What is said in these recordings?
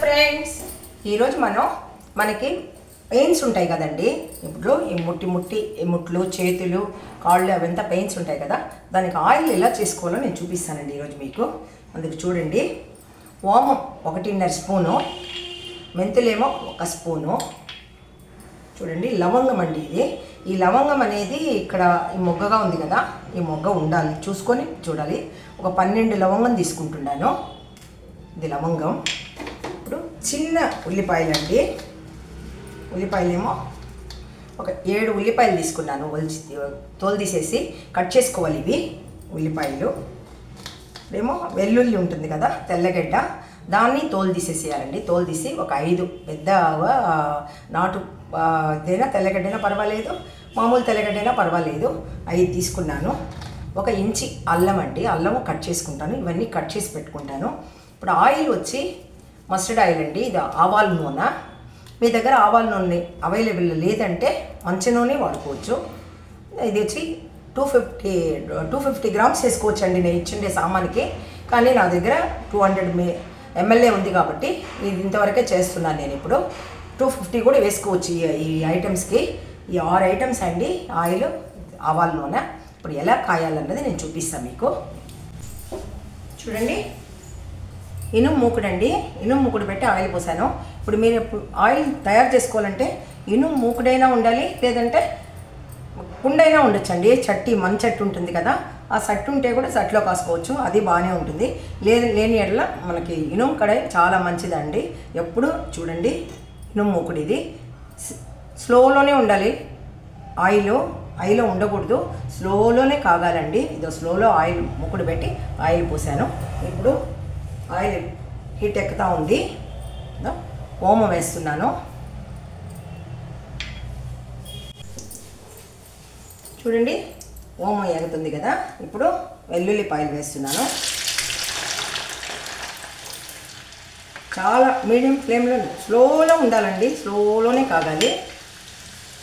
Friends, ఈరోజు మనకి pains ఉంటాయి కదండి. ఇప్పుడు ఈ ముట్లు, చేతులు, కాళ్ళు అవంతా పెయిన్స్ ఉంటాయి కదా. దానికి ఆయిల్ ఎలా చేసుకోవాలో నేను చూపిస్తానండి ఈరోజు మీకు. అందుకు చూడండి, ఓమం 1.5 స్పూను, మెంతులేమో 1 స్పూను. చూడండి, లవంగం అండి ఇది. ఈ లవంగం అనేది ఇక్కడ ఈ మొగ్గగా ఉంది కదా, ఈ మొగ్గ ఉండాలి, చూసుకొని చూడాలి. ఒక 12 లవంగం తీసుకుంటున్నాను. ఇది లవంగం. ఇప్పుడు చిన్న ఉల్లిపాయలండి. ఉల్లిపాయలేమో ఒక 7 ఉల్లిపాయలు తీసుకున్నాను. తోలు తీసేసి కట్ చేసుకోవాలి ఇవి ఉల్లిపాయలు. ఇప్పుడేమో వెల్లుల్లి ఉంటుంది కదా, తెల్లగడ్డ, దాన్ని తోలు తీసేసేయాలండి. తోలు తీసి ఒక 5 పెద్ద నాటు ఏదైనా తెల్లగడ్డైనా పర్వాలేదు, మామూలు తెల్లగడ్డైనా పర్వాలేదు, 5 తీసుకున్నాను. 1 ఇంచి అల్లం అండి, అల్లము కట్ చేసుకుంటాను. ఇవన్నీ కట్ చేసి పెట్టుకుంటాను. ఇప్పుడు ఆయిల్ వచ్చి మస్టర్డ్ ఆయిల్ అండి. ఇది ఆవాల నూనె. మీ దగ్గర ఆవాల నూనె అవైలబుల్ లేదంటే మంచి నూనె వాడుకోవచ్చు. ఇది వచ్చి 250 గ్రామ్స్ వేసుకోవచ్చు అండి నేను ఇచ్చిండే సామాన్కి. కానీ నా దగ్గర 200 ml ఉంది కాబట్టి ఇది ఇంతవరకే చేస్తున్నాను నేను. ఇప్పుడు 250 కూడా వేసుకోవచ్చు ఈ ఐటమ్స్కి. ఈ 6 ఐటమ్స్ అండి ఆయిల్, ఆవాల నూనె. ఇప్పుడు ఎలా కాయాలన్నది నేను చూపిస్తాను మీకు. చూడండి, ఇనుము మూకుడండి. ఇనుము మూకుడు పెట్టి ఆయిల్ పోసాను. ఇప్పుడు మీరు ఆయిల్ తయారు చేసుకోవాలంటే ఇనుము మూకుడైనా ఉండాలి, లేదంటే కుండైనా ఉండొచ్చండి. చట్టి, మన చట్టు ఉంటుంది కదా, ఆ సట్టు ఉంటే కూడా సట్లో కాసుకోవచ్చు, అది బాగానే ఉంటుంది. లేని ఎడల మనకి ఇనుము కడాయి చాలా మంచిదండి. ఎప్పుడు చూడండి, ఇనుము మూకుడు ఇది స్లోలోనే ఉండాలి. ఆయిల్ ఉండకూడదు, స్లోలోనే కాగాలండి. ఇదో స్లోలో ఆయిల్ మూకుడు పెట్టి ఆయిల్ పోసాను. ఇప్పుడు ఆయిల్ హీట్ ఎక్కుతూ ఉంది. ఓమం వేస్తున్నాను. చూడండి, ఓమం ఎగుతుంది కదా. ఇప్పుడు వెల్లుల్లిపాయలు వేస్తున్నాను. చాలా మీడియం ఫ్లేమ్లో స్లోలో ఉండాలండి, స్లోలోనే కాగాలి.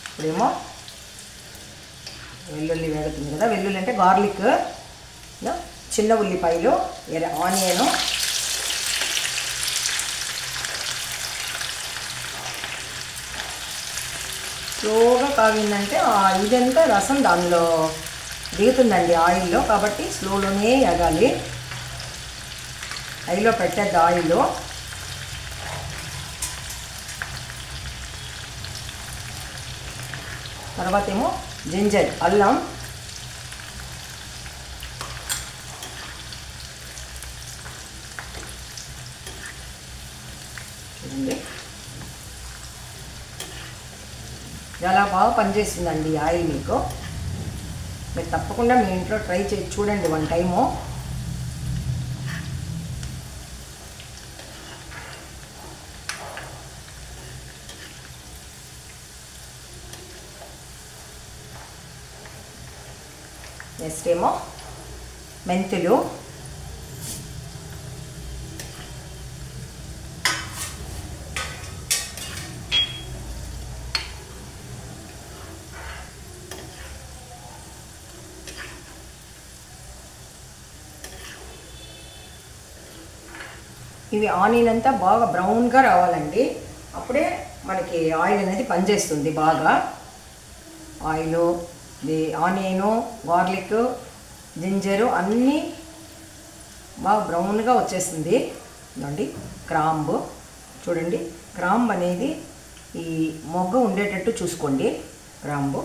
ఇప్పుడేమో వెల్లుల్లి వేగుతుంది కదా. వెల్లుల్లి అంటే గార్లిక్, చిన్న ఉల్లిపాయలు, ఆనియను, స్లోగా కాగిందంటే ఇదంతా రసం దానిలో దిగుతుందండి ఆయిల్లో. కాబట్టి స్లోలోనే ఎగాలి. హైలో పెట్టద్దు ఆయిల్. తర్వాత ఏమో జింజర్, అల్లం, చూడండి చాలా బాగా పనిచేస్తుందండి ఈ ఆయిల్ మీకు. మీరు తప్పకుండా మీ ఇంట్లో ట్రై చేసి చూడండి 1 టైము. నెక్స్ట్ ఏమో మెంతులు, ఇవి ఆనియన్ అంతా బాగా బ్రౌన్గా రావాలండి. అప్పుడే మనకి ఆయిల్ అనేది పనిచేస్తుంది బాగా. ఆయిలు, ఆనియను, గార్లిక్, జింజరు అన్నీ బాగా బ్రౌన్గా వచ్చేస్తుంది. చూడండి, గ్రాంబు చూడండి, గ్రాంబు అనేది ఈ మొగ్గ ఉండేటట్టు చూసుకోండి. గ్రాంబు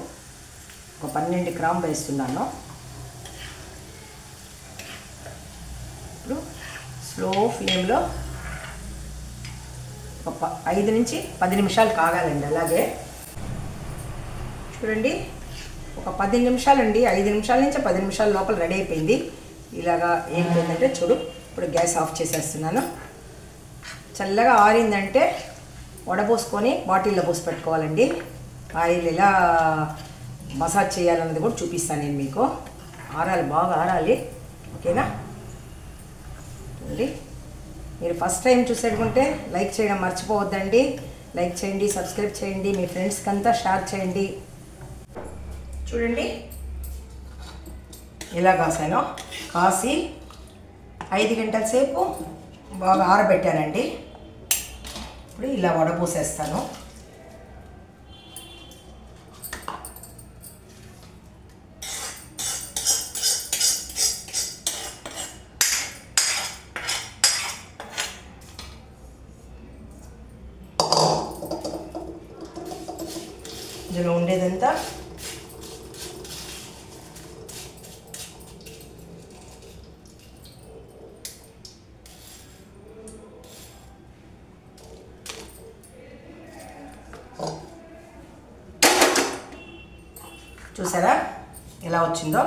ఒక 12 గ్రాంబు వేస్తున్నాను. ఇప్పుడు స్లో ఫ్లేమ్లో ఒక 5 నుంచి 10 నిమిషాలు కాగాలండి. అలాగే చూడండి, ఒక 10 నిమిషాలండి. 5 నిమిషాల నుంచి 10 నిమిషాల లోపల రెడీ అయిపోయింది. ఇలాగా ఏంటంటే చూడు, ఇప్పుడు గ్యాస్ ఆఫ్ చేసేస్తున్నాను. చల్లగా ఆరిందంటే వడపోసుకొని బాటిల్లో పోసి పెట్టుకోవాలండి. ఆయిల్ ఎలా మసాజ్ చేయాలన్నది కూడా చూపిస్తాను నేను మీకు. ఆరాలి, బాగా ఆరాలి. ఓకేనా అండి. మీరు ఫస్ట్ టైం చూసేటుకుంటే లైక్ చేయడం మర్చిపోవద్దండి. లైక్ చేయండి, సబ్స్క్రైబ్ చేయండి, మీ ఫ్రెండ్స్కి అంతా షేర్ చేయండి. చూడండి, ఎలా కాసానో. కాసి 5 గంటల సేపు బాగా ఆరబెట్టానండి. ఇప్పుడు ఇలా వడపోసేస్తాను. ఇందులో ఉండేదంతా చూసారా ఎలా వచ్చిందో.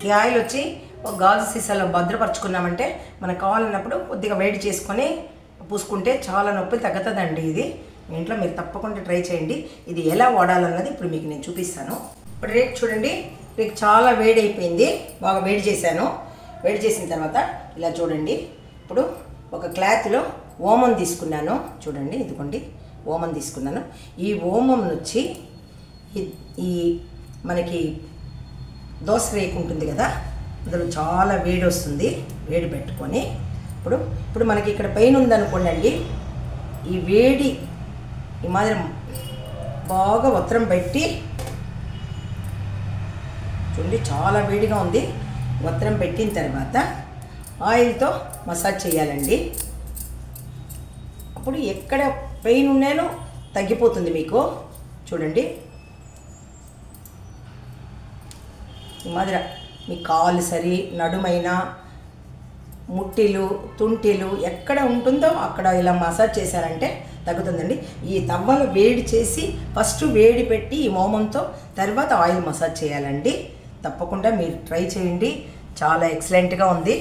ఈ ఆయిల్ వచ్చి ఒక గాజు సీసాలో భద్రపరుచుకున్నామంటే మనకు కావాలన్నప్పుడు కొద్దిగా వేడి చేసుకొని పూసుకుంటే చాలా నొప్పి తగ్గుతుందండి. ఇది మీ ఇంట్లో మీరు తప్పకుండా ట్రై చేయండి. ఇది ఎలా వాడాలన్నది ఇప్పుడు మీకు నేను చూపిస్తాను. ఇప్పుడు రేక్ చూడండి, రేక్ చాలా వేడి అయిపోయింది. బాగా వేడి చేశాను. వేడి చేసిన తర్వాత ఇలా చూడండి. ఇప్పుడు ఒక క్లాత్లో ఓమం తీసుకున్నాను. చూడండి, ఇదిగోండి ఓమం తీసుకున్నాను. ఈ ఓమం నుంచి ఈ మనకి దోస రేకు ఉంటుంది కదా, అందులో చాలా వేడి వస్తుంది. వేడి పెట్టుకొని ఇప్పుడు మనకి ఇక్కడ పైన ఉందనుకోండి, ఈ వేడి ఈ మాదిరి బాగా ఒత్తరం పెట్టి చూడండి, చాలా వేడిగా ఉంది. ఒత్తరం పెట్టిన తర్వాత ఆయిల్తో మసాజ్ చేయాలండి. అప్పుడు ఎక్కడ పెయిన్ ఉన్నానో తగ్గిపోతుంది మీకు. చూడండి, ఈ మాదిరి మీ కాలు సరి, నడుమైనా, ముట్టిలు, తుంటిలు ఎక్కడ ఉంటుందో అక్కడ ఇలా మసాజ్ చేశారంటే తగ్గుతుందండి. ఈ తవ్వలు వేడి చేసి ఫస్ట్ వేడి పెట్టి ఈ మోమంతో తర్వాత ఆయిల్ మసాజ్ చేయాలండి. తప్పకుండా మీరు ట్రై చేయండి. చాలా ఎక్సలెంట్గా ఉంది.